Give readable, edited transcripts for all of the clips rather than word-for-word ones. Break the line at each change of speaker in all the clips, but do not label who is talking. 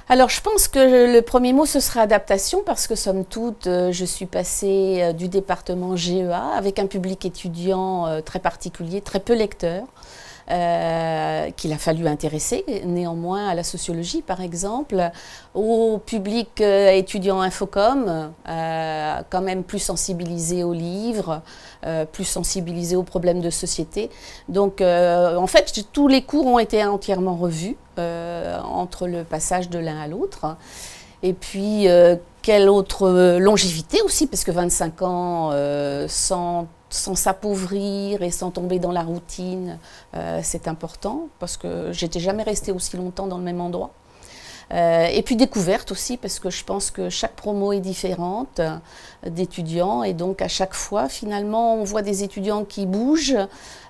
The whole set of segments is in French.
Alors je pense que le premier mot ce sera adaptation parce que somme toute je suis passée du département GEA avec un public étudiant très particulier, très peu lecteur, qu'il a fallu intéresser néanmoins à la sociologie par exemple, au public étudiant Infocom, quand même plus sensibilisé aux livres, plus sensibilisé aux problèmes de société. Donc en fait tous les cours ont été entièrement revus entre le passage de l'un à l'autre. Et puis quelle autre longévité aussi, parce que 25 ans sans s'appauvrir et sans tomber dans la routine, c'est important, parce que j'étais jamais restée aussi longtemps dans le même endroit. Et puis découverte aussi, parce que je pense que chaque promo est différente d'étudiants, et donc à chaque fois, finalement, on voit des étudiants qui bougent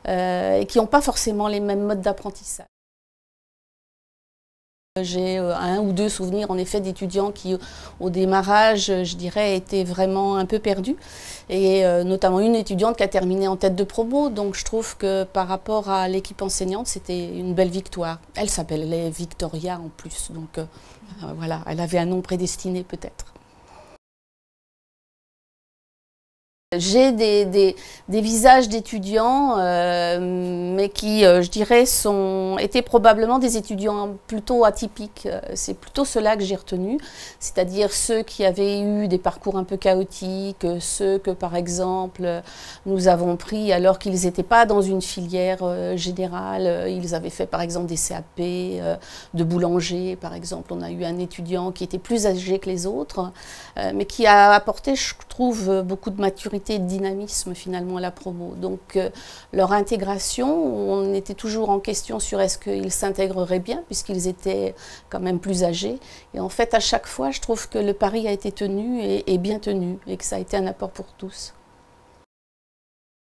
et qui n'ont pas forcément les mêmes modes d'apprentissage. J'ai un ou deux souvenirs en effet d'étudiants qui au démarrage, je dirais, étaient vraiment un peu perdus, et notamment une étudiante qui a terminé en tête de promo, donc je trouve que par rapport à l'équipe enseignante c'était une belle victoire. Elle s'appelait Victoria en plus, donc voilà, elle avait un nom prédestiné peut-être. J'ai des visages d'étudiants, mais qui, je dirais, étaient probablement des étudiants plutôt atypiques. C'est plutôt ceux-là que j'ai retenus, c'est-à-dire ceux qui avaient eu des parcours un peu chaotiques, ceux que, par exemple, nous avons pris alors qu'ils n'étaient pas dans une filière générale. Ils avaient fait, par exemple, des CAP, de boulanger, par exemple. On a eu un étudiant qui était plus âgé que les autres, mais qui a apporté, je trouve, beaucoup de maturité et de dynamisme finalement à la promo. Donc leur intégration, on était toujours en question sur est-ce qu'ils s'intégreraient bien puisqu'ils étaient quand même plus âgés. Et en fait à chaque fois je trouve que le pari a été tenu et bien tenu et que ça a été un apport pour tous.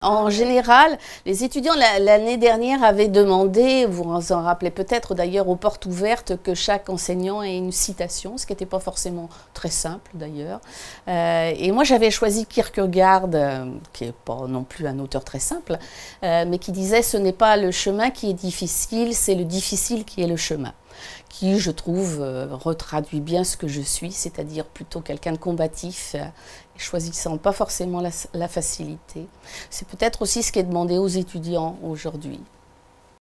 En général, les étudiants l'année dernière avaient demandé, vous vous en rappelez peut-être d'ailleurs, aux portes ouvertes, que chaque enseignant ait une citation, ce qui n'était pas forcément très simple d'ailleurs. Et moi j'avais choisi Kierkegaard, qui n'est pas non plus un auteur très simple, mais qui disait « ce n'est pas le chemin qui est difficile, c'est le difficile qui est le chemin ». Qui, je trouve, retraduit bien ce que je suis, c'est-à-dire plutôt quelqu'un de combatif, choisissant pas forcément la facilité. C'est peut-être aussi ce qui est demandé aux étudiants aujourd'hui.